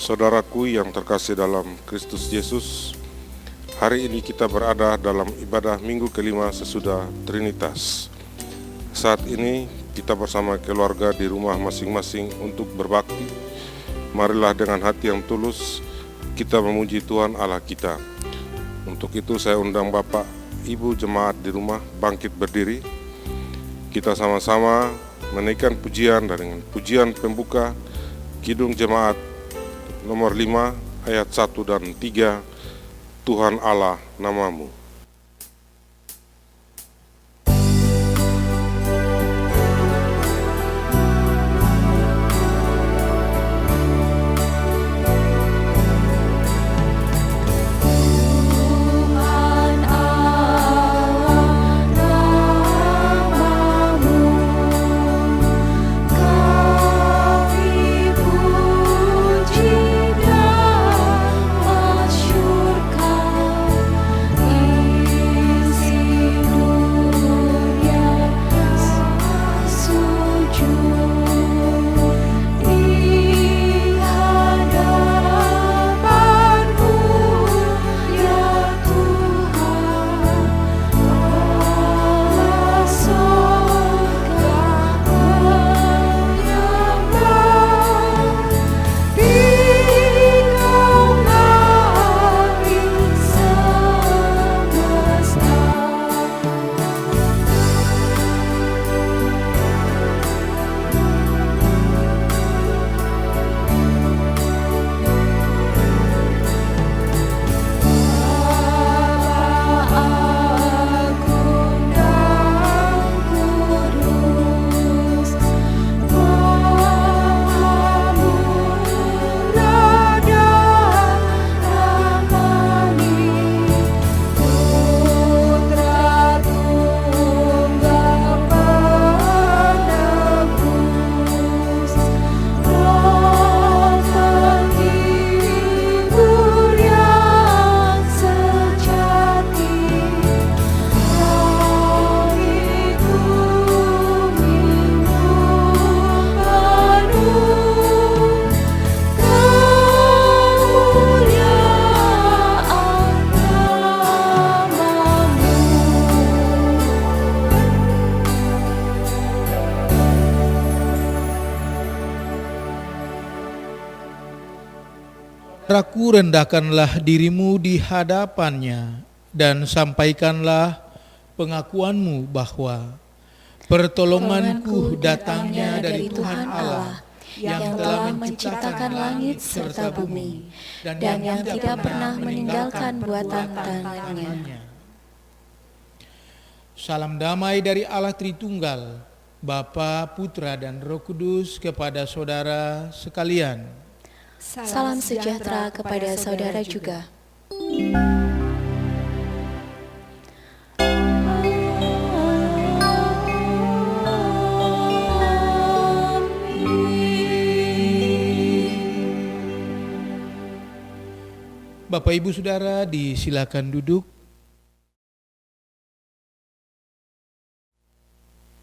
Saudaraku yang terkasih dalam Kristus Yesus, hari ini kita berada dalam ibadah minggu kelima sesudah Trinitas. Saat ini kita bersama keluarga di rumah masing-masing untuk berbakti. Marilah dengan hati yang tulus kita memuji Tuhan Allah kita. Untuk itu saya undang Bapak, Ibu jemaat di rumah bangkit berdiri. Kita sama-sama menaikkan pujian dengan pujian pembuka Kidung Jemaat nomor 5 ayat 1 dan 3, Tuhan Allah namamu. Saudaraku, rendahkanlah dirimu di hadapannya dan sampaikanlah pengakuanmu bahwa pertolonganku datangnya dari Tuhan Allah yang telah menciptakan langit serta bumi dan yang tidak pernah meninggalkan buatan tangannya. Salam damai dari Allah Tritunggal, Bapa, Putra, dan Roh Kudus kepada saudara sekalian. Salam sejahtera kepada saudara juga. Bapak Ibu Saudara, disilakan duduk.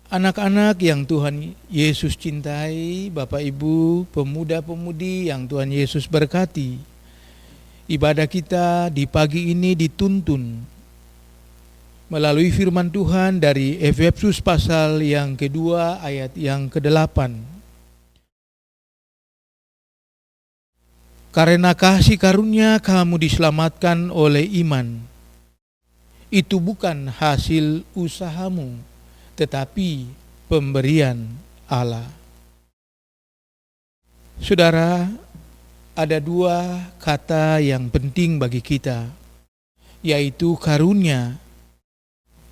Anak-anak yang Tuhan Yesus cintai, Bapak Ibu, pemuda-pemudi yang Tuhan Yesus berkati, ibadah kita di pagi ini dituntun melalui firman Tuhan dari Efesus pasal yang kedua ayat yang ke-8. Karena kasih karunia kamu diselamatkan oleh iman. Itu bukan hasil usahamu, tetapi pemberian Allah. Saudara, ada dua kata yang penting bagi kita, yaitu karunia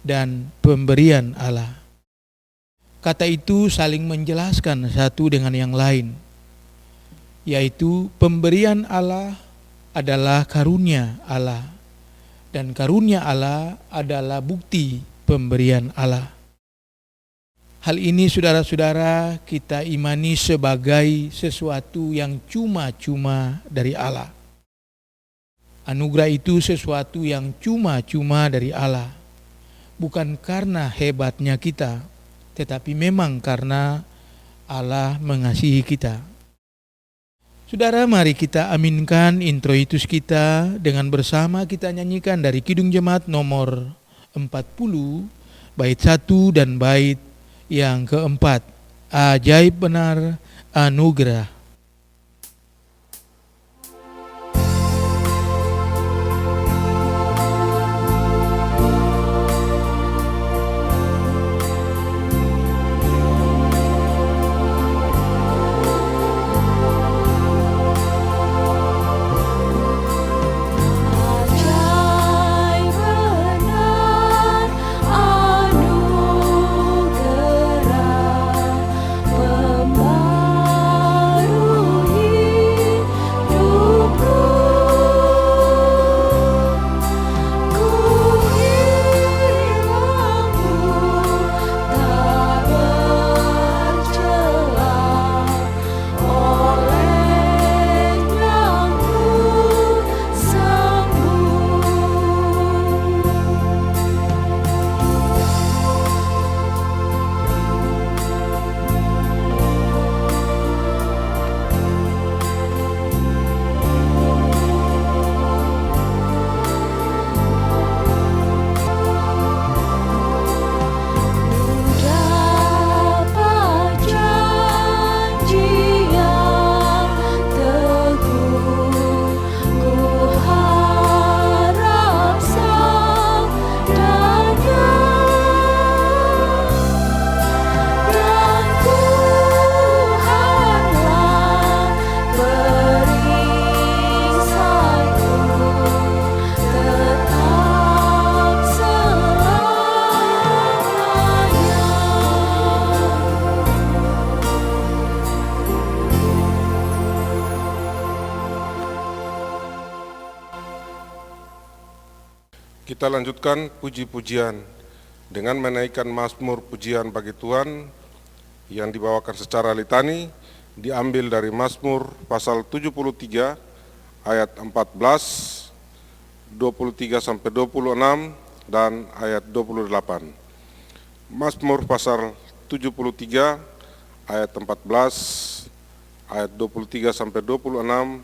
dan pemberian Allah. Kata itu saling menjelaskan satu dengan yang lain, yaitu pemberian Allah adalah karunia Allah, dan karunia Allah adalah bukti pemberian Allah. Hal ini saudara-saudara kita imani sebagai sesuatu yang cuma-cuma dari Allah. Anugerah itu sesuatu yang cuma-cuma dari Allah. Bukan karena hebatnya kita, tetapi memang karena Allah mengasihi kita. Saudara, mari kita aminkan introitus kita dengan bersama kita nyanyikan dari Kidung Jemaat nomor 40, bait 1 dan bait yang keempat. Ajaib benar anugerah. Kita lanjutkan puji-pujian dengan menaikkan mazmur pujian bagi Tuhan yang dibawakan secara litani, diambil dari Mazmur pasal 73 ayat 14, 23 sampai 26 dan ayat 28. Mazmur pasal 73 ayat 14, ayat 23 sampai 26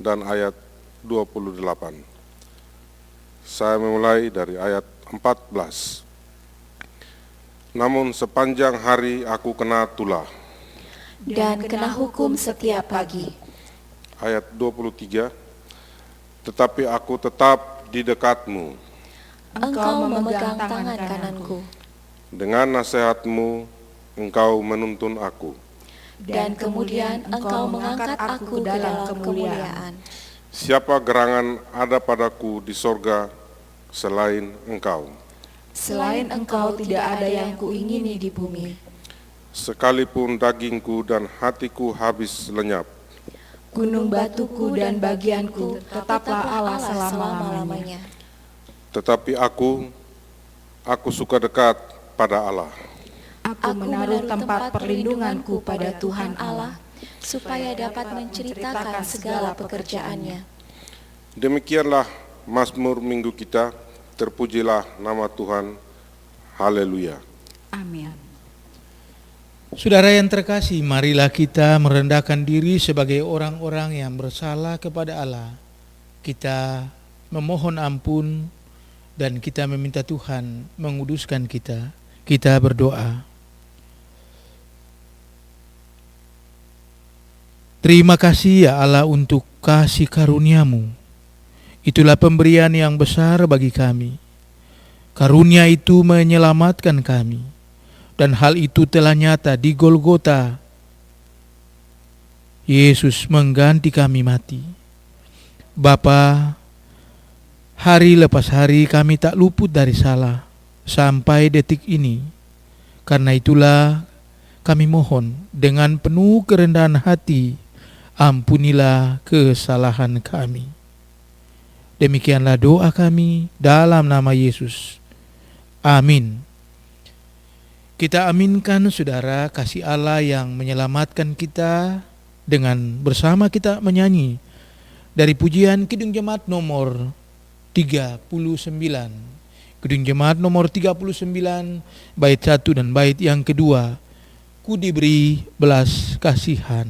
dan ayat 28. Saya memulai dari ayat 14. Namun sepanjang hari aku kena tulah. Dan kena hukum setiap pagi. Ayat 23. Tetapi aku tetap di dekatmu. Engkau memegang tangan kananku. Dengan nasihatmu engkau menuntun aku. Dan kemudian engkau mengangkat aku ke dalam kemuliaan. Siapa gerangan ada padaku di sorga selain engkau? Selain engkau tidak ada yang kuingini di bumi. Sekalipun dagingku dan hatiku habis lenyap, Gunung batuku dan bagianku tetaplah Allah selama-lamanya. tetapi aku suka dekat pada Allah. Aku menaruh tempat perlindunganku pada Tuhan Allah, supaya dapat menceritakan segala pekerjaannya. Demikianlah mazmur minggu kita, terpujilah nama Tuhan. Haleluya. Amin. Saudara yang terkasih, marilah kita merendahkan diri sebagai orang-orang yang bersalah kepada Allah. Kita memohon ampun dan kita meminta Tuhan menguduskan kita. Kita berdoa. Terima kasih ya Allah untuk kasih karunia-Mu. Itulah pemberian yang besar bagi kami. Karunia itu menyelamatkan kami. Dan hal itu telah nyata di Golgota. Yesus mengganti kami mati. Bapa, hari lepas hari kami tak luput dari salah sampai detik ini. Karena itulah kami mohon dengan penuh kerendahan hati, ampunilah kesalahan kami. Demikianlah doa kami dalam nama Yesus. Amin. Kita aminkan saudara kasih Allah yang menyelamatkan kita dengan bersama kita menyanyi dari pujian Kidung Jemaat nomor 39. Kidung Jemaat nomor 39 bait 1 dan bait yang kedua. Ku diberi belas kasihan.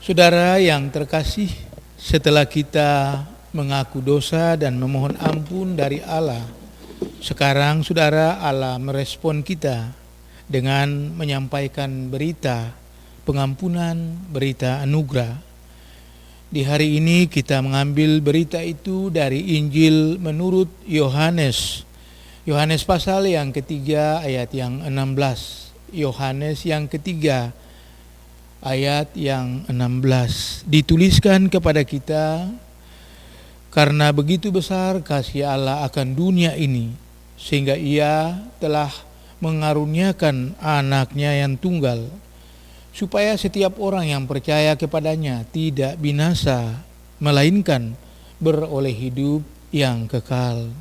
Saudara yang terkasih, setelah kita mengaku dosa dan memohon ampun dari Allah, sekarang saudara, Allah merespon kita dengan menyampaikan berita pengampunan, berita anugerah. Di hari ini kita mengambil berita itu dari Injil menurut Yohanes. Yohanes pasal yang ketiga ayat yang 16. Yohanes yang ketiga ayat yang 16. Dituliskan kepada kita, karena begitu besar kasih Allah akan dunia ini, sehingga Ia telah mengaruniakan anaknya yang tunggal, supaya setiap orang yang percaya kepadanya tidak binasa, melainkan beroleh hidup yang kekal.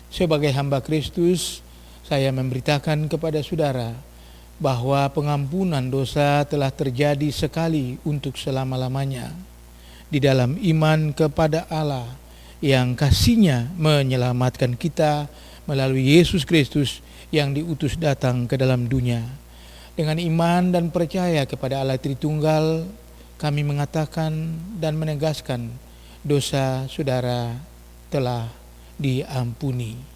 Sebagai hamba Kristus, saya memberitakan kepada saudara bahwa pengampunan dosa telah terjadi sekali untuk selama-lamanya di dalam iman kepada Allah yang kasih-Nya menyelamatkan kita melalui Yesus Kristus yang diutus datang ke dalam dunia. Dengan iman dan percaya kepada Allah Tritunggal, kami mengatakan dan menegaskan dosa saudara telah diampuni.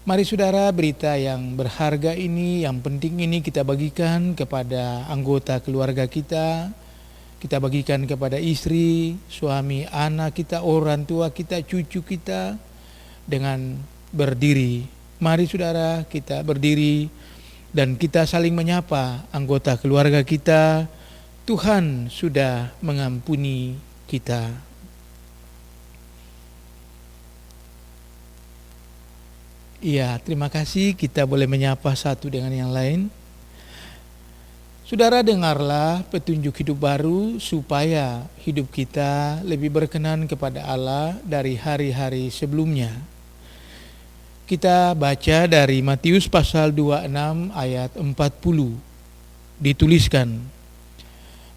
Mari saudara, berita yang berharga ini, yang penting ini kita bagikan kepada anggota keluarga kita. Kita bagikan kepada istri, suami, anak kita, orang tua kita, cucu kita dengan berdiri. Mari saudara, kita berdiri dan kita saling menyapa anggota keluarga kita. Tuhan sudah mengampuni kita. Iya, terima kasih, kita boleh menyapa satu dengan yang lain. Saudara, dengarlah petunjuk hidup baru supaya hidup kita lebih berkenan kepada Allah dari hari-hari sebelumnya. Kita baca dari Matius pasal 26 ayat 40. Dituliskan,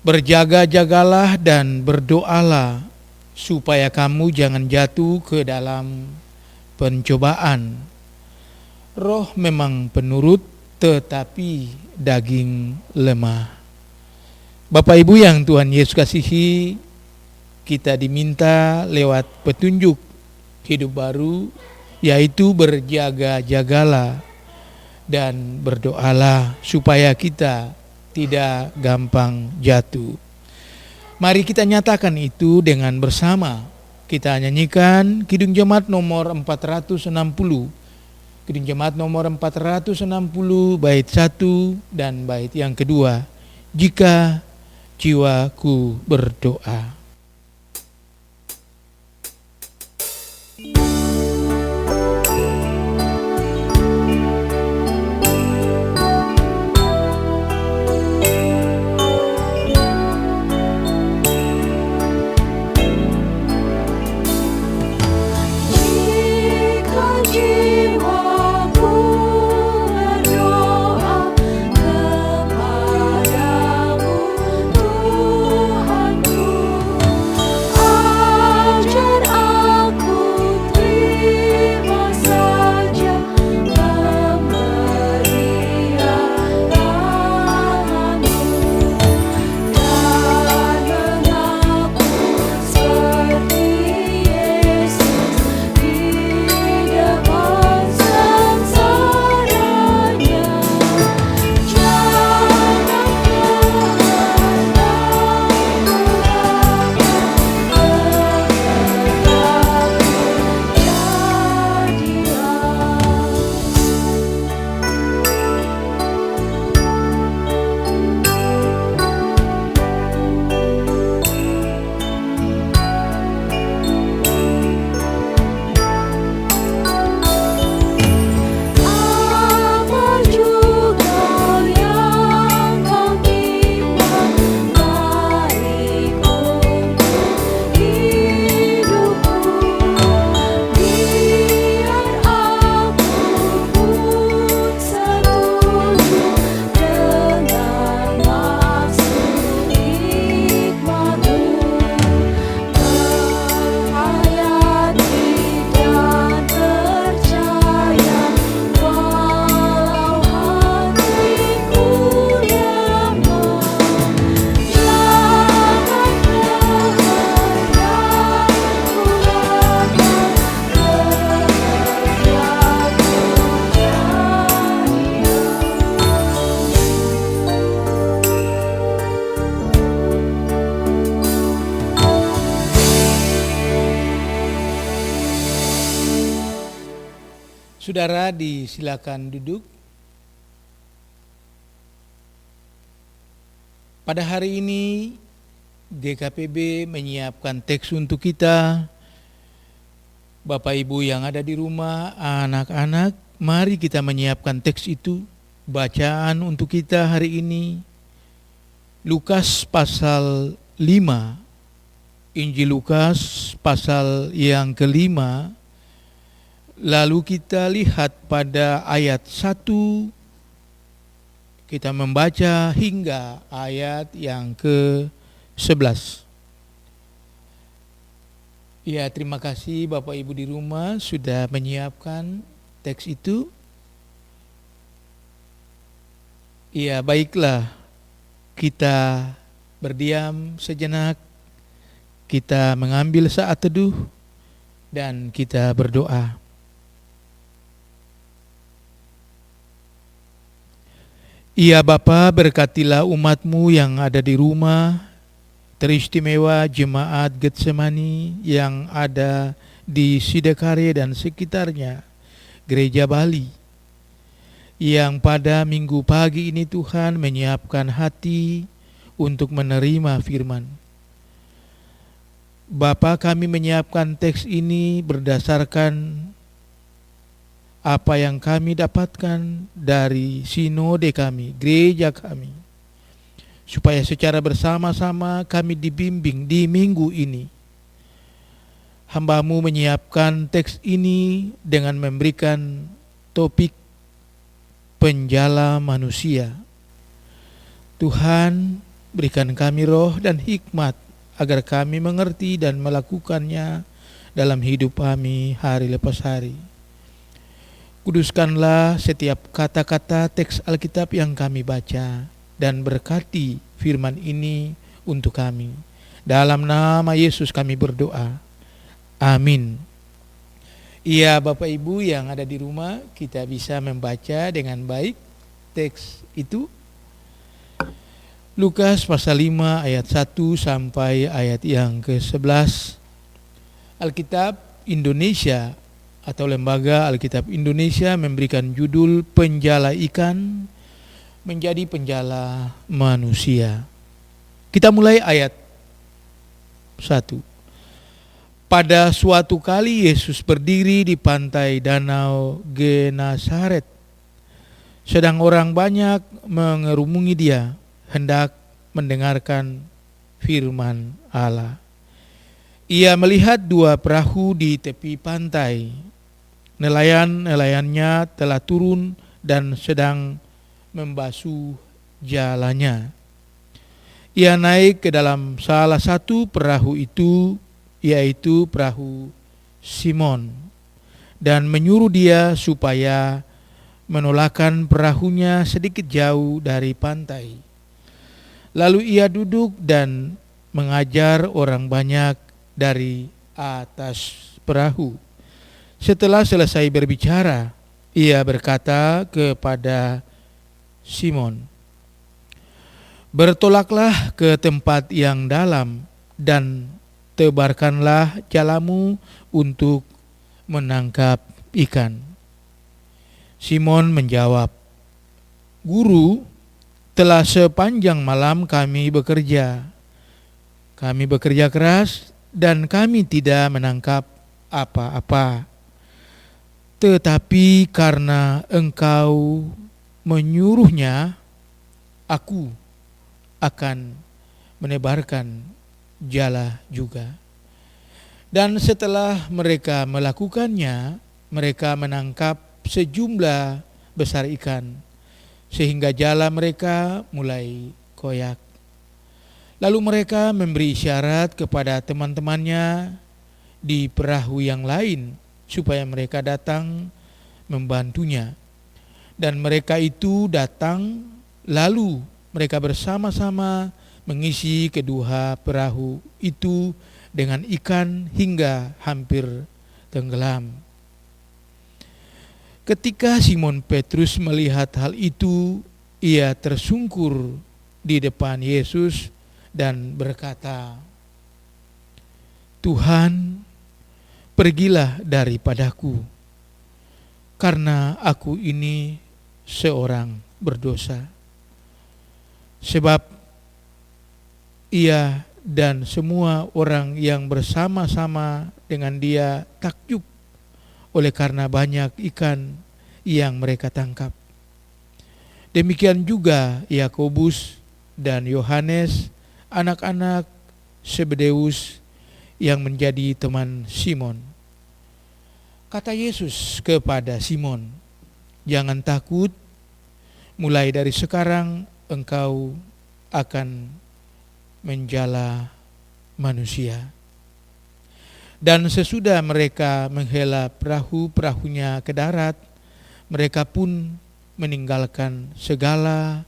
berjaga-jagalah dan berdoalah supaya kamu jangan jatuh ke dalam pencobaan. Roh memang penurut, tetapi daging lemah. Bapak Ibu yang Tuhan Yesus kasihi, kita diminta lewat petunjuk hidup baru, yaitu berjaga-jagalah dan berdoalah supaya kita tidak gampang jatuh. Mari kita nyatakan itu dengan bersama. Kita nyanyikan Kidung Jemaat nomor 460. Kidung Jemaat nomor 460 bait 1 dan bait yang kedua. Jika jiwaku berdoa. Kepadamu Tuhanku, Saudara, disilakan duduk. Pada hari ini GKPB menyiapkan teks untuk kita. Bapak Ibu yang ada di rumah, anak-anak, mari kita menyiapkan teks itu. Bacaan untuk kita hari ini Lukas pasal 5. Injil Lukas pasal yang kelima. Lalu kita lihat pada ayat 1, kita membaca hingga ayat yang ke-11. Ya, terima kasih Bapak Ibu di rumah sudah menyiapkan teks itu. Ya, baiklah, kita berdiam sejenak, kita mengambil saat teduh, dan kita berdoa. Ya Bapa, berkatilah umat-Mu yang ada di rumah, teristimewa jemaat Getsemani yang ada di Sidekare dan sekitarnya, Gereja Bali, yang pada minggu pagi ini Tuhan menyiapkan hati untuk menerima firman. Bapa, kami menyiapkan teks ini berdasarkan apa yang kami dapatkan dari sinode kami, gereja kami, supaya secara bersama-sama kami dibimbing di minggu ini. Hamba-Mu menyiapkan teks ini dengan memberikan topik penjala manusia. Tuhan, berikan kami roh dan hikmat agar kami mengerti dan melakukannya dalam hidup kami hari lepas hari. Kuduskanlah setiap kata-kata teks Alkitab yang kami baca dan berkati firman ini untuk kami. Dalam nama Yesus kami berdoa. Amin. Iya, Bapak Ibu yang ada di rumah, kita bisa membaca dengan baik teks itu. Lukas pasal 5 ayat 1 sampai ayat yang ke-11. Alkitab Indonesia atau Lembaga Alkitab Indonesia memberikan judul Penjala Ikan Menjadi Penjala Manusia. Kita mulai ayat 1. Pada suatu kali Yesus berdiri di pantai danau Genesaret. Sedang orang banyak mengerumuni dia, hendak mendengarkan firman Allah. Ia melihat 2 perahu di tepi pantai. Nelayan-nelayannya telah turun dan sedang membasuh jalannya. Ia naik ke dalam salah satu perahu itu, yaitu perahu Simon, dan menyuruh dia supaya menolakkan perahunya sedikit jauh dari pantai. Lalu ia duduk dan mengajar orang banyak dari atas perahu. Setelah selesai berbicara, ia berkata kepada Simon, "Bertolaklah ke tempat yang dalam dan tebarkanlah jalamu untuk menangkap ikan." Simon menjawab, "Guru, telah sepanjang malam kami bekerja. Kami bekerja keras dan kami tidak menangkap apa-apa. Tetapi karena Engkau menyuruhnya, aku akan menebarkan jala juga." Dan setelah mereka melakukannya, mereka menangkap sejumlah besar ikan, sehingga jala mereka mulai koyak. Lalu mereka memberi isyarat kepada teman-temannya di perahu yang lain, supaya mereka datang membantunya. Dan mereka itu datang, lalu mereka bersama-sama mengisi kedua perahu itu dengan ikan hingga hampir tenggelam. Ketika Simon Petrus melihat hal itu, ia tersungkur di depan Yesus dan berkata, "Tuhan, pergilah daripadaku. karena aku ini seorang berdosa. Sebab ia dan semua orang yang bersama-sama dengan dia takjub oleh karena banyak ikan yang mereka tangkap. Demikian juga Yakobus dan Yohanes, anak-anak Zebedeus yang menjadi teman Simon. Kata Yesus kepada Simon, "Jangan takut, mulai dari sekarang engkau akan menjala manusia." Dan sesudah mereka menghela perahu-perahunya ke darat, mereka pun meninggalkan segala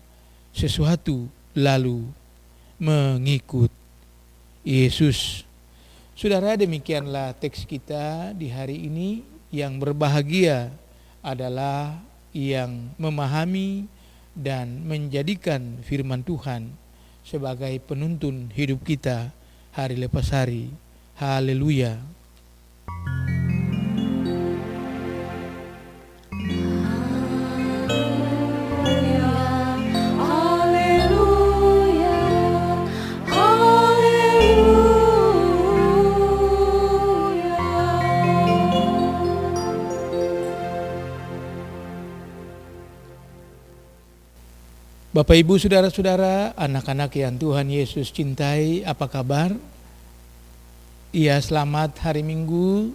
sesuatu lalu mengikut Yesus. Saudara, demikianlah teks kita di hari ini. Yang berbahagia adalah yang memahami dan menjadikan firman Tuhan sebagai penuntun hidup kita hari lepas hari. Haleluya. Bapak, Ibu, saudara-saudara, anak-anak yang Tuhan Yesus cintai, apa kabar? Ya, selamat hari Minggu,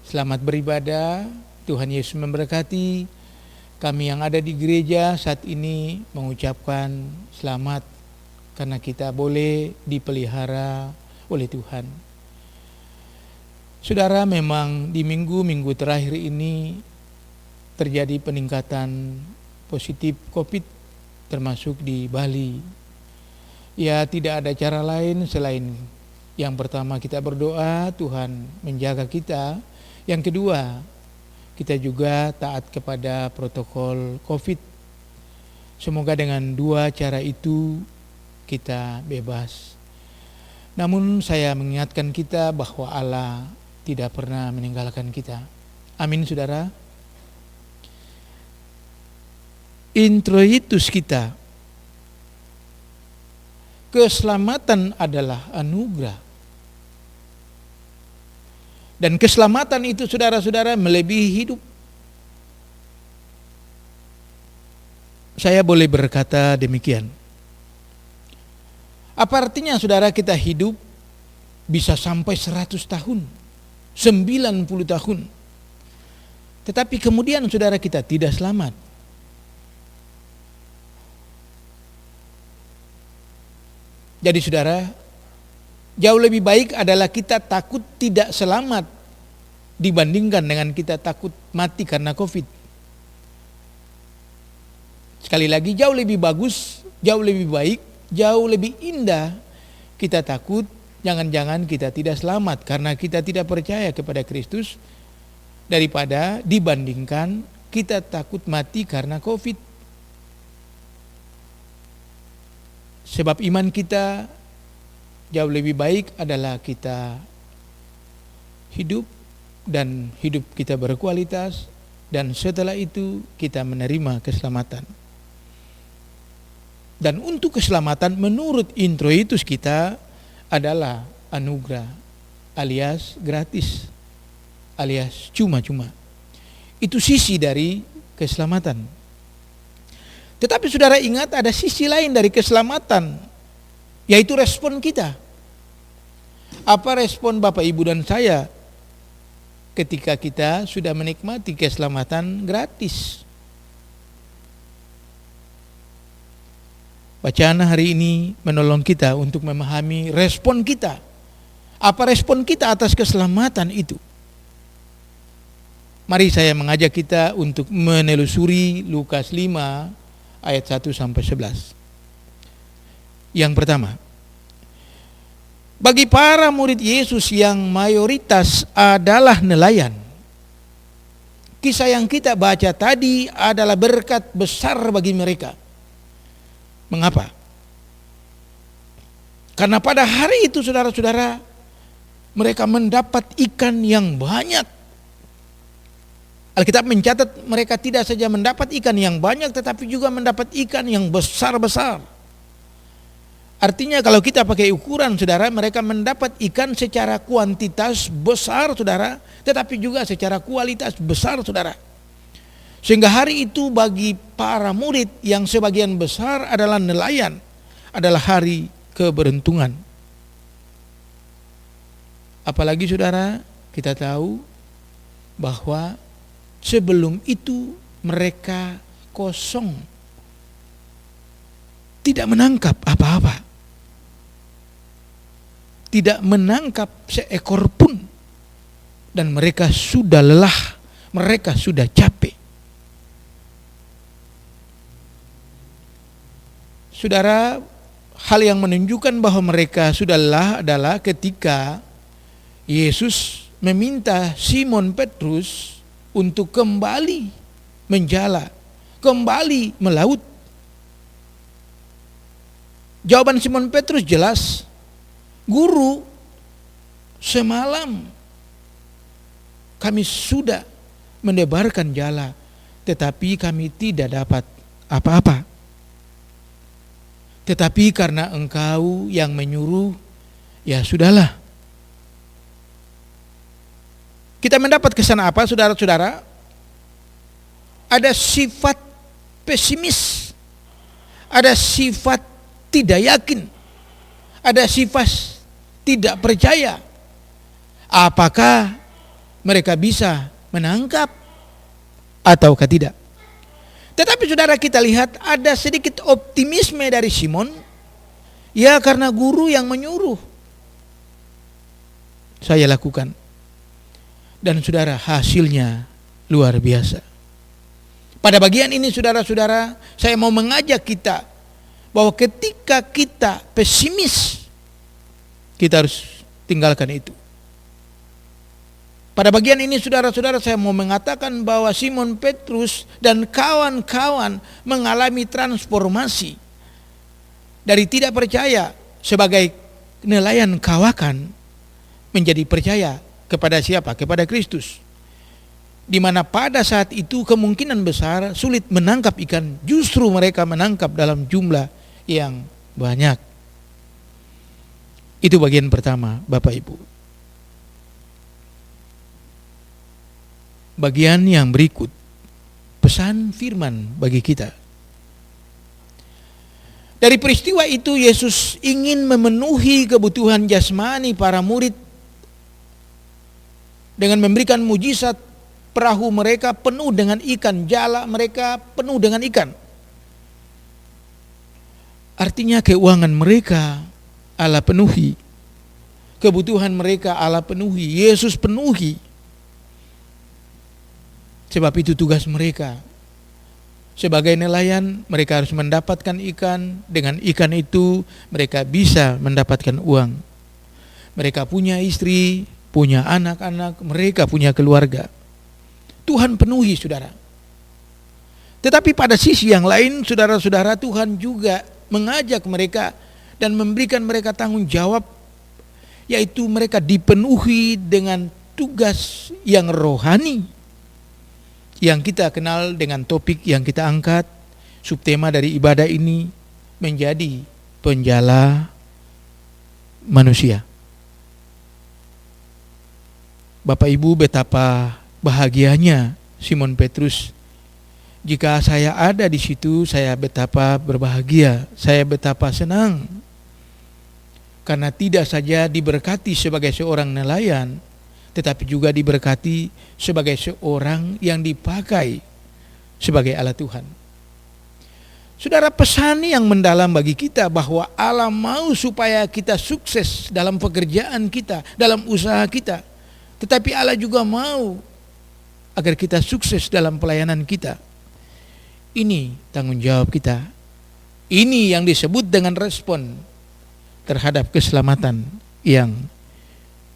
selamat beribadah. Tuhan Yesus memberkati. Kami yang ada di gereja saat ini mengucapkan selamat karena kita boleh dipelihara oleh Tuhan. Saudara, memang di minggu-minggu terakhir ini terjadi peningkatan positif COVID termasuk di Bali. Ya, tidak ada cara lain selain yang pertama kita berdoa Tuhan menjaga kita. Yang kedua, kita juga taat kepada protokol COVID. Semoga dengan dua cara itu kita bebas. Namun saya mengingatkan kita bahwa Allah tidak pernah meninggalkan kita. Amin, saudara. Introitus kita, keselamatan adalah anugerah. Dan keselamatan itu, saudara-saudara, melebihi hidup. Saya boleh berkata demikian. Apa artinya, saudara, kita hidup bisa sampai 100 tahun, 90 tahun. Tetapi kemudian, saudara, kita tidak selamat. Jadi, saudara, jauh lebih baik adalah kita takut tidak selamat dibandingkan dengan kita takut mati karena COVID. Sekali lagi, jauh lebih bagus, jauh lebih baik, jauh lebih indah kita takut jangan-jangan kita tidak selamat karena kita tidak percaya kepada Kristus daripada dibandingkan kita takut mati karena COVID. Sebab iman kita jauh lebih baik adalah kita hidup dan hidup kita berkualitas, dan setelah itu kita menerima keselamatan. Dan untuk keselamatan menurut introitus kita adalah anugerah alias gratis, alias cuma-cuma. Itu sisi dari keselamatan. Tetapi saudara ingat, ada sisi lain dari keselamatan, yaitu respon kita. Apa respon Bapak, Ibu, dan saya ketika kita sudah menikmati keselamatan gratis? Bacaan hari ini menolong kita untuk memahami respon kita. Apa respon kita atas keselamatan itu? Mari saya mengajak kita untuk menelusuri Lukas 5 ayat 1-11. Yang pertama, bagi para murid Yesus yang mayoritas adalah nelayan, kisah yang kita baca tadi adalah berkat besar bagi mereka. Mengapa? Karena pada hari itu, saudara-saudara, mereka mendapat ikan yang banyak. Alkitab mencatat mereka tidak saja mendapat ikan yang banyak, tetapi juga mendapat ikan yang besar-besar. Artinya kalau kita pakai ukuran, saudara, mereka mendapat ikan secara kuantitas besar, saudara, tetapi juga secara kualitas besar, saudara. Sehingga hari itu bagi para murid yang sebagian besar adalah nelayan, adalah hari keberuntungan. Apalagi, saudara, kita tahu bahwa sebelum itu mereka kosong, tidak menangkap apa-apa, tidak menangkap seekor pun, dan mereka sudah lelah, mereka sudah capek. Saudara, hal yang menunjukkan bahwa mereka sudah lelah adalah ketika Yesus meminta Simon Petrus untuk kembali menjala, kembali melaut. Jawaban Simon Petrus jelas, Guru, semalam kami sudah mendebarkan jala, tetapi kami tidak dapat apa-apa. Tetapi karena Engkau yang menyuruh, ya sudahlah. Kita mendapat kesan apa, saudara-saudara? Ada sifat pesimis, ada sifat tidak yakin, ada sifat tidak percaya. Apakah mereka bisa menangkap ataukah tidak? Tetapi saudara, kita lihat ada sedikit optimisme dari Simon. Ya, karena guru yang menyuruh, saya lakukan. Dan saudara, hasilnya luar biasa. Pada bagian ini, saudara-saudara, saya mau mengajak kita bahwa ketika kita pesimis, kita harus tinggalkan itu. Pada bagian ini, saudara-saudara, saya mau mengatakan bahwa Simon Petrus dan kawan-kawan mengalami transformasi dari tidak percaya sebagai nelayan kawakan menjadi percaya kepada siapa? Kepada Kristus. Di mana pada saat itu kemungkinan besar sulit menangkap ikan, justru mereka menangkap dalam jumlah yang banyak. Itu bagian pertama, Bapak Ibu. Bagian yang berikut, pesan firman bagi kita. Dari peristiwa itu Yesus ingin memenuhi kebutuhan jasmani para murid dengan memberikan mujizat. Perahu mereka penuh dengan ikan, jala mereka penuh dengan ikan. Artinya keuangan mereka Allah penuhi, kebutuhan mereka Allah penuhi, Yesus penuhi. Sebab itu tugas mereka. Sebagai nelayan, mereka harus mendapatkan ikan. Dengan ikan itu mereka bisa mendapatkan uang. Mereka punya istri, punya anak-anak, mereka punya keluarga. Tuhan penuhi, saudara. Tetapi pada sisi yang lain, saudara-saudara, Tuhan juga mengajak mereka dan memberikan mereka tanggung jawab, yaitu mereka dipenuhi dengan tugas yang rohani, yang kita kenal dengan topik yang kita angkat. Subtema dari ibadah ini menjadi penjala manusia. Bapak Ibu, betapa bahagianya Simon Petrus. Jika saya ada di situ, saya betapa berbahagia, saya betapa senang. Karena tidak saja diberkati sebagai seorang nelayan, tetapi juga diberkati sebagai seorang yang dipakai sebagai alat Tuhan. Saudara, pesan yang mendalam bagi kita bahwa Allah mau supaya kita sukses dalam pekerjaan kita, dalam usaha kita. Tetapi Allah juga mau agar kita sukses dalam pelayanan kita. Ini tanggung jawab kita. Ini yang disebut dengan respon terhadap keselamatan yang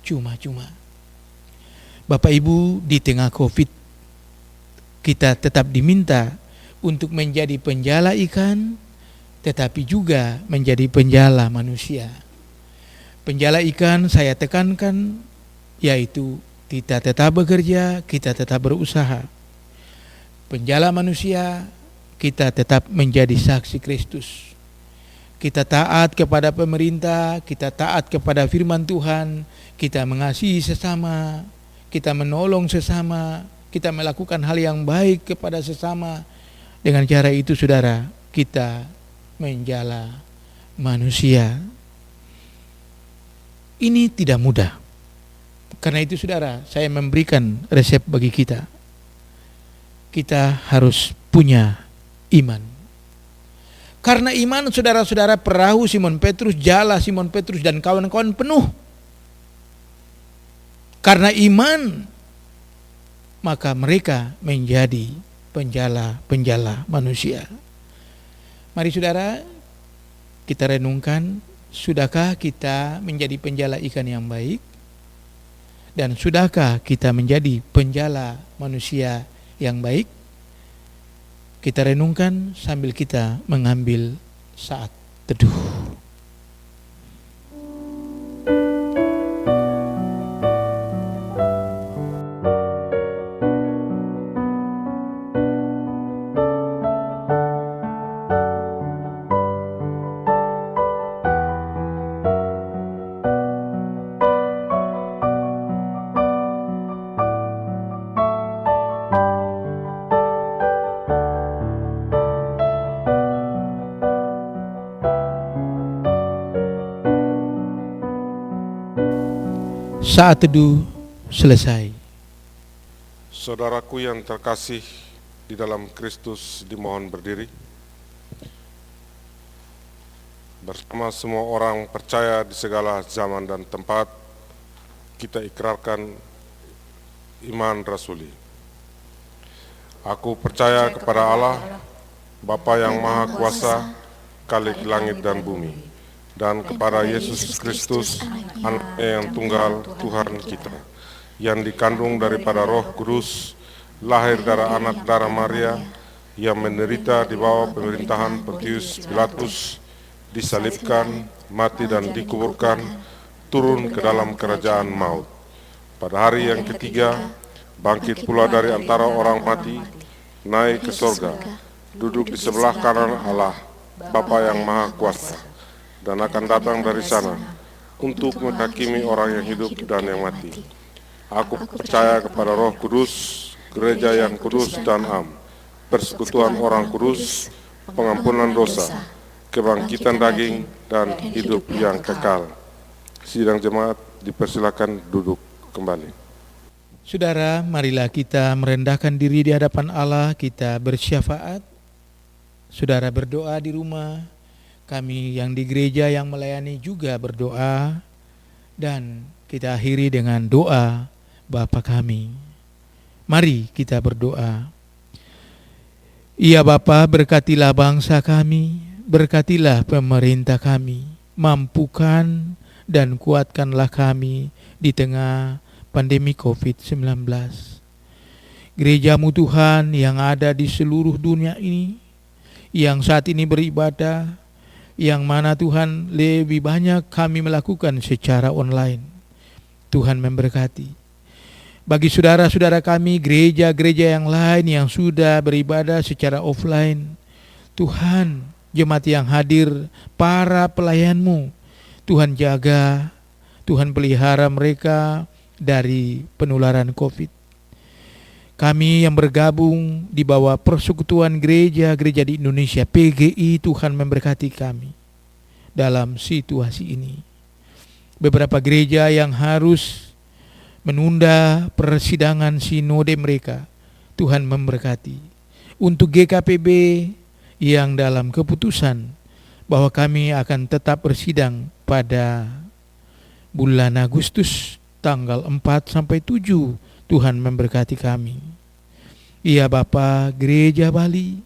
cuma-cuma. Bapak Ibu, di tengah COVID, kita tetap diminta untuk menjadi penjala ikan, tetapi juga menjadi penjala manusia. Penjala ikan, saya tekankan, yaitu kita tetap bekerja, kita tetap berusaha. penjala manusia, kita tetap menjadi saksi Kristus. Kita taat kepada pemerintah, kita taat kepada firman Tuhan, kita mengasihi sesama, kita menolong sesama, kita melakukan hal yang baik kepada sesama. Dengan cara itu, saudara, kita menjala manusia. Ini tidak mudah. Karena itu, saudara, saya memberikan resep bagi kita. Kita harus punya iman. Karena iman, saudara-saudara, perahu Simon Petrus, jala Simon Petrus dan kawan-kawan penuh. Karena iman, maka mereka menjadi penjala-penjala manusia. Mari saudara, kita renungkan, sudahkah kita menjadi penjala ikan yang baik? Dan sudahkah kita menjadi penjala manusia yang baik? Kita renungkan sambil kita mengambil saat teduh. Saat teduh selesai. Saudaraku yang terkasih di dalam Kristus, dimohon berdiri. Bersama semua orang percaya di segala zaman dan tempat, kita ikrarkan iman rasuli. Aku percaya kepada Allah, Bapa yang Maha Kuasa, Khalik langit dan bumi, dan kepada Yesus Kristus, Anaknya yang tunggal, Tuhan kita, yang dikandung daripada Roh Kudus, lahir dari anak darah Maria, yang menderita di bawah pemerintahan Pontius Pilatus, disalibkan, mati dan dikuburkan, turun ke dalam kerajaan maut. Pada hari yang ketiga, bangkit pula dari antara orang mati, naik ke sorga, duduk di sebelah kanan Allah, Bapa yang Maha Kuasa, dan akan datang dari sana untuk menghakimi orang yang hidup dan yang mati. Aku percaya kepada Roh Kudus, gereja yang kudus dan am, persekutuan orang kudus, pengampunan dosa, kebangkitan daging, dan hidup yang kekal. Sidang jemaat dipersilakan duduk kembali. Saudara, marilah kita merendahkan diri di hadapan Allah, kita bersyafaat. Saudara berdoa di rumah, kami yang di gereja yang melayani juga berdoa, dan kita akhiri dengan doa Bapa kami. Mari kita berdoa. Ya Bapa, berkatilah bangsa kami, berkatilah pemerintah kami, mampukan dan kuatkanlah kami di tengah pandemi COVID-19. Gerejamu Tuhan yang ada di seluruh dunia ini, yang saat ini beribadah, yang mana Tuhan lebih banyak kami melakukan secara online. Tuhan memberkati. Bagi saudara-saudara kami, gereja-gereja yang lain yang sudah beribadah secara offline, Tuhan, jemaat yang hadir, para pelayan-Mu, Tuhan jaga, Tuhan pelihara mereka dari penularan COVID. Kami yang bergabung di bawah Persekutuan Gereja-Gereja di Indonesia, PGI, Tuhan memberkati kami dalam situasi ini. Beberapa gereja yang harus menunda persidangan sinode mereka, Tuhan memberkati. Untuk GKPB yang dalam keputusan bahwa kami akan tetap bersidang pada bulan Agustus tanggal 4 sampai 7, Tuhan memberkati kami. Ya Bapa, Gereja Bali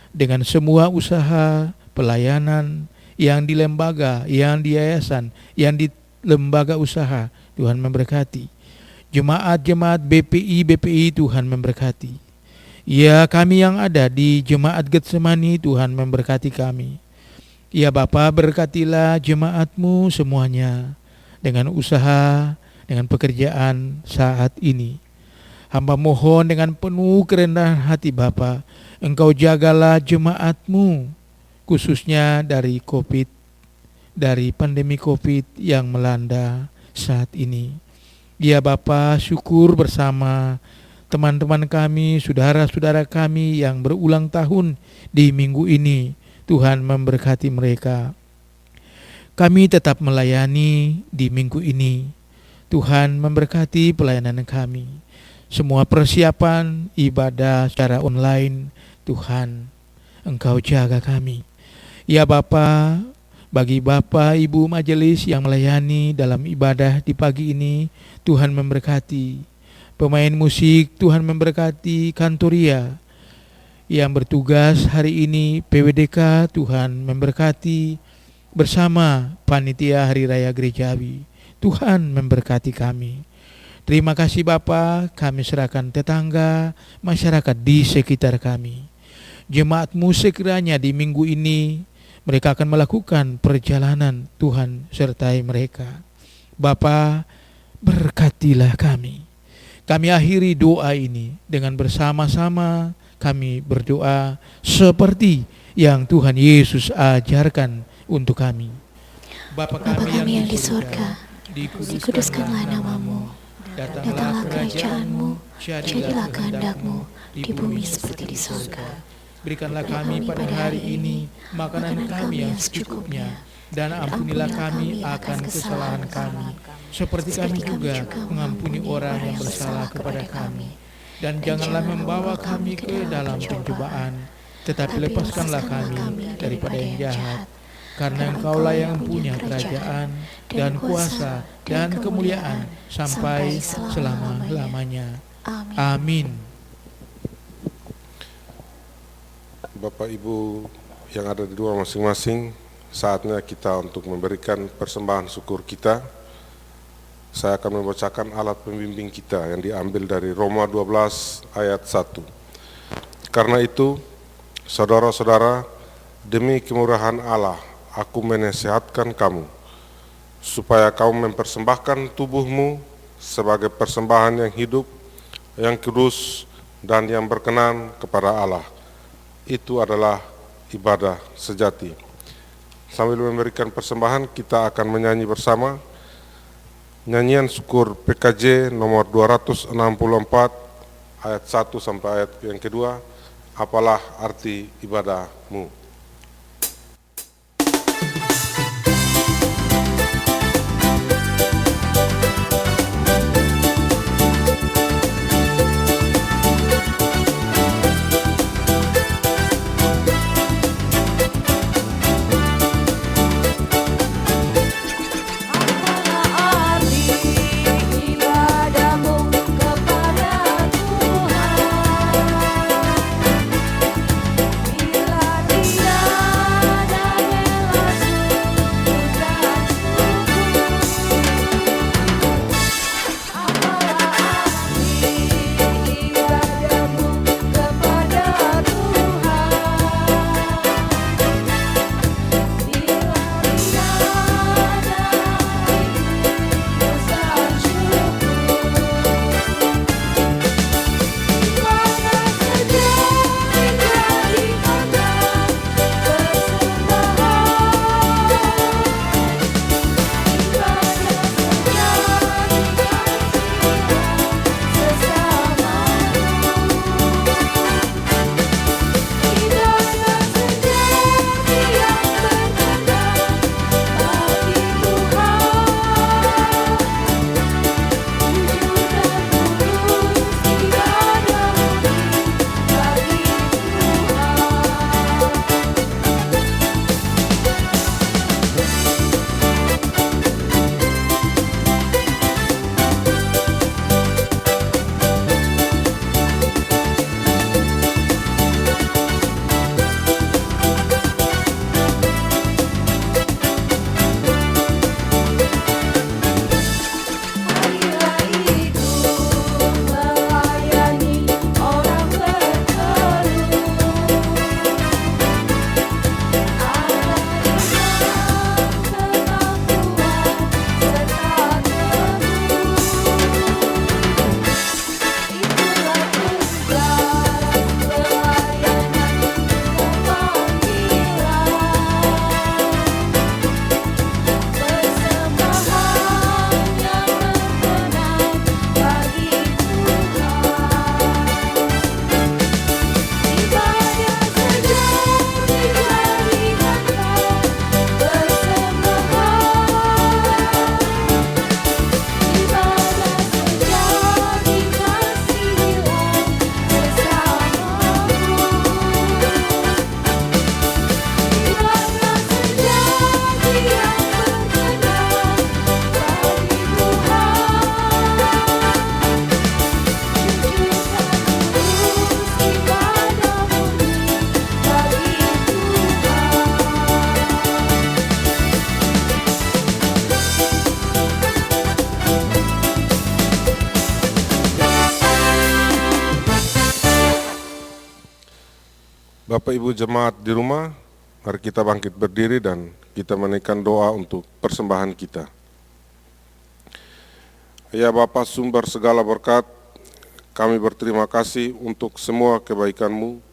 dengan semua usaha pelayanan yang di lembaga, yang di yayasan, yang di lembaga usaha, Tuhan memberkati. Jemaat-jemaat BPI Tuhan memberkati. Ya kami yang ada di Jemaat Getsemani, Tuhan memberkati kami. Ya Bapa, berkatilah jemaat-Mu semuanya dengan usaha, dengan pekerjaan saat ini. Hamba mohon dengan penuh kerendahan hati Bapa, Engkau jagalah jemaat-Mu, khususnya dari pandemi COVID yang melanda saat ini. Ya Bapa, syukur bersama teman-teman kami, saudara-saudara kami yang berulang tahun di minggu ini. Tuhan memberkati mereka. Kami tetap melayani di minggu ini. Tuhan memberkati pelayanan kami. Semua persiapan ibadah secara online, Tuhan, Engkau jaga kami. Ya Bapa, bagi Bapak Ibu majelis yang melayani dalam ibadah di pagi ini, Tuhan memberkati. Pemain musik, Tuhan memberkati. Kantoria yang bertugas hari ini, PWDK, Tuhan memberkati. Bersama panitia Hari Raya Gerejawi, Tuhan memberkati kami. Terima kasih Bapa, kami serahkan tetangga, masyarakat di sekitar kami. Jemaat-Mu sekiranya di minggu ini, mereka akan melakukan perjalanan, Tuhan sertai mereka. Bapa, berkatilah kami. Kami akhiri doa ini dengan bersama-sama kami berdoa seperti yang Tuhan Yesus ajarkan untuk kami. Bapa kami yang di surga, dikuduskanlah nama-Mu. Datanglah kerajaan-Mu, jadilah kehendak-Mu di bumi seperti di surga. Berikanlah kami pada hari ini makanan kami yang secukupnya, dan ampunilah kami akan kesalahan kami, seperti kami juga mengampuni orang yang bersalah kepada kami. Dan janganlah membawa kami ke dalam pencobaan, tetapi lepaskanlah kami daripada yang jahat. Karena Engkaulah yang punya kerajaan dan kuasa dan kemuliaan sampai selama-lamanya. Amin. Bapak Ibu yang ada di luar masing-masing, saatnya kita untuk memberikan persembahan syukur kita. Saya akan membacakan alat pembimbing kita yang diambil dari Roma 12 ayat 1. Karena itu, saudara-saudara, demi kemurahan Allah, aku menasihatkan kamu, supaya kamu mempersembahkan tubuhmu sebagai persembahan yang hidup, yang kudus, dan yang berkenan kepada Allah. Itu adalah ibadah sejati. Sambil memberikan persembahan, kita akan menyanyi bersama nyanyian syukur PKJ nomor 264 ayat 1 sampai ayat yang kedua. Apalah arti ibadahmu? Bila Bapak Ibu jemaat di rumah, mari kita bangkit berdiri dan kita menaikkan doa untuk persembahan kita. Ya Bapa sumber segala berkat, kami berterima kasih untuk semua kebaikan-Mu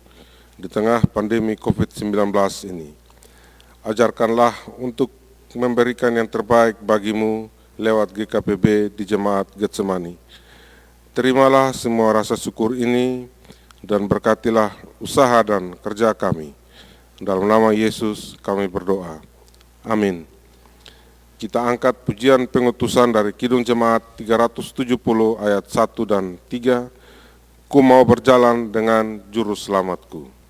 di tengah pandemi COVID-19 ini. Ajarkanlah untuk memberikan yang terbaik bagi-Mu lewat GKPB di Jemaat Getsemani. Terimalah semua rasa syukur ini dan berkatilah usaha dan kerja kami. Dalam nama Yesus kami berdoa. Amin. Kita angkat pujian pengutusan dari Kidung Jemaat 370 ayat 1 dan 3. Ku mau berjalan dengan juru selamatku.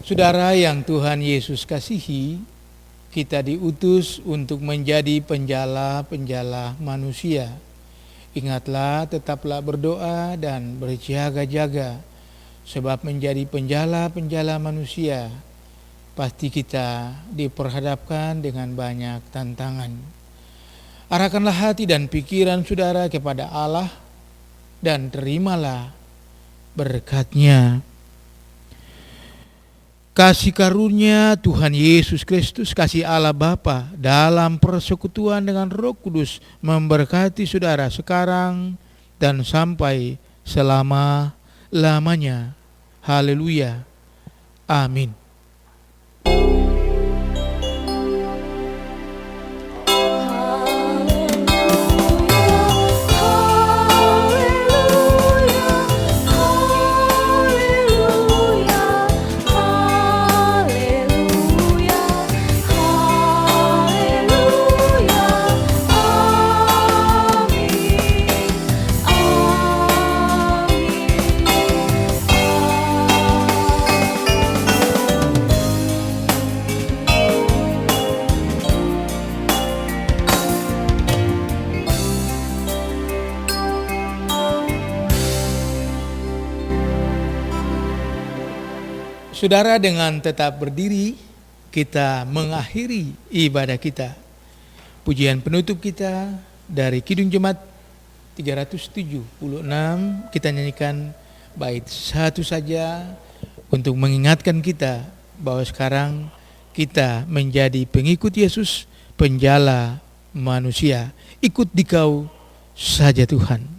Saudara yang Tuhan Yesus kasihi, kita diutus untuk menjadi penjala-penjala manusia. Ingatlah, tetaplah berdoa dan berjaga-jaga, sebab menjadi penjala-penjala manusia, pasti kita diperhadapkan dengan banyak tantangan. Arahkanlah hati dan pikiran saudara kepada Allah dan terimalah berkat-Nya. Kasih karunia Tuhan Yesus Kristus, kasih Allah Bapa dalam persekutuan dengan Roh Kudus memberkati saudara sekarang dan sampai selama-lamanya. Haleluya. Amin. Saudara, dengan tetap berdiri, kita mengakhiri ibadah kita. Pujian penutup kita dari Kidung Jemaat 376, kita nyanyikan bait satu saja untuk mengingatkan kita bahwa sekarang kita menjadi pengikut Yesus, penjala manusia. Ikut Dikau saja Tuhan.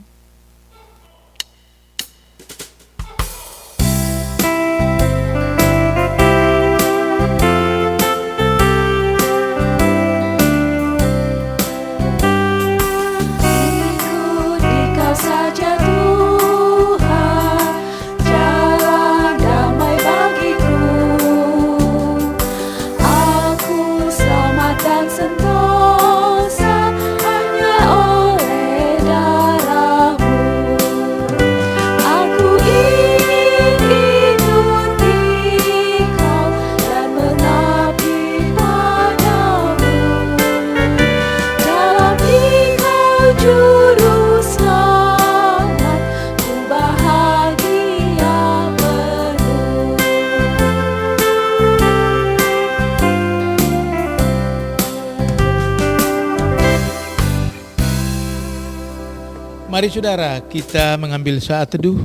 Mari saudara, kita mengambil saat teduh.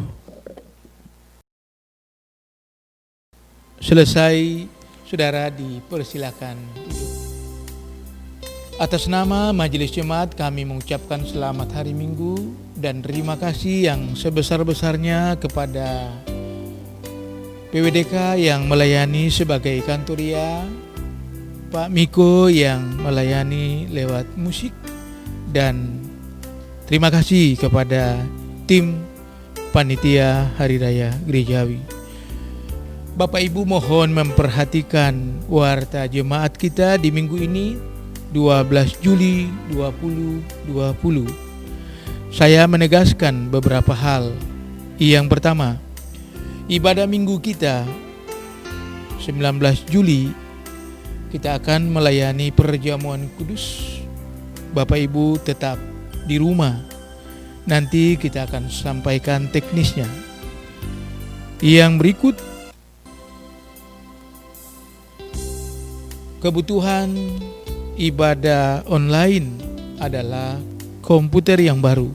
Selesai, saudara dipersilakan duduk. Atas nama Majelis Jemaat kami mengucapkan selamat hari Minggu dan terima kasih yang sebesar-besarnya kepada PWDK yang melayani sebagai kantoria, Pak Miko yang melayani lewat musik, dan terima kasih kepada tim panitia Hari Raya Gerejawi. Bapak Ibu mohon memperhatikan warta jemaat kita di minggu ini 12 Juli 2020. Saya menegaskan beberapa hal. Yang pertama, ibadah minggu kita 19 Juli kita akan melayani perjamuan kudus. Bapak Ibu tetap di rumah. Nanti kita akan sampaikan teknisnya. Yang berikut, kebutuhan ibadah online adalah komputer yang baru.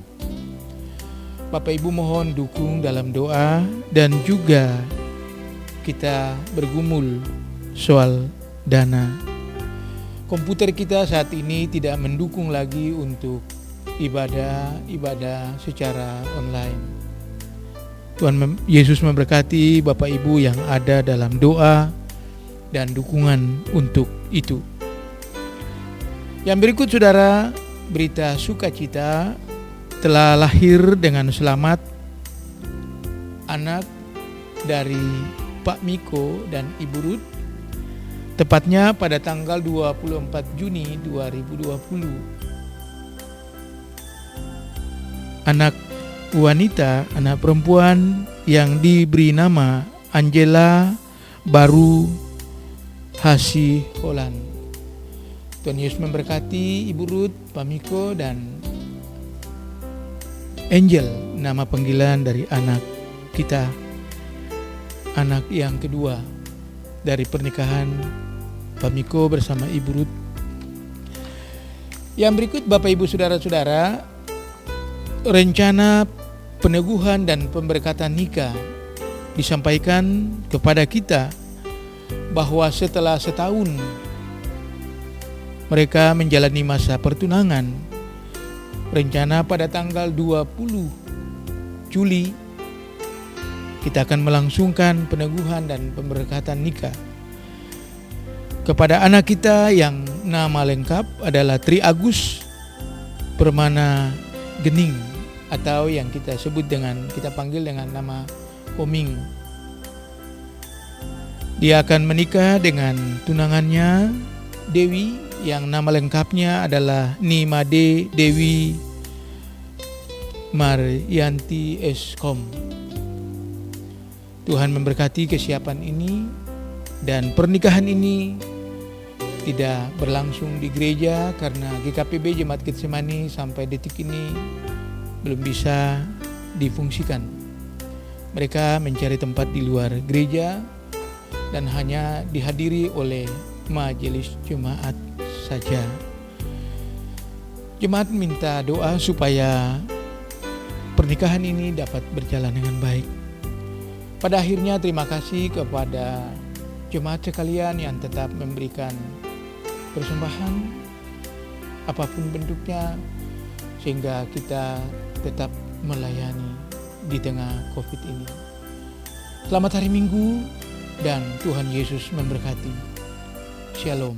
Bapak Ibu mohon dukung dalam doa dan juga kita bergumul soal dana. Komputer kita saat ini tidak mendukung lagi untuk ibadah secara online. Tuhan Yesus memberkati Bapak Ibu yang ada dalam doa dan dukungan untuk itu. Yang berikut saudara, berita sukacita, telah lahir dengan selamat anak dari Pak Miko dan Ibu Ruth, tepatnya pada tanggal 24 Juni 2020. Anak wanita, anak perempuan yang diberi nama Angela Baru Hasi Holland. Tuhan Yesus memberkati Ibu Ruth, Pak Miko, dan Angel, nama panggilan dari anak kita, anak yang kedua dari pernikahan Pak Miko bersama Ibu Ruth. Yang berikut Bapak Ibu saudara-saudara, rencana peneguhan dan pemberkatan nikah disampaikan kepada kita bahwa setelah setahun mereka menjalani masa pertunangan, rencana pada tanggal 20 Juli kita akan melangsungkan peneguhan dan pemberkatan nikah kepada anak kita yang nama lengkap adalah Tri Agus Permana Gening, atau yang kita panggil dengan nama Koming. Dia akan menikah dengan tunangannya Dewi yang nama lengkapnya adalah Nimade Dewi Maryanti Eskom. Tuhan memberkati kesiapan ini, dan pernikahan ini tidak berlangsung di gereja karena GKPB Jemaat Getsemani sampai detik ini belum bisa difungsikan. Mereka mencari tempat di luar gereja dan hanya dihadiri oleh majelis jemaat saja. Jemaat minta doa supaya pernikahan ini dapat berjalan dengan baik. Pada akhirnya terima kasih kepada jemaat sekalian yang tetap memberikan persembahan apapun bentuknya, sehingga kita tetap melayani di tengah COVID ini. Selamat hari Minggu dan Tuhan Yesus memberkati. Shalom.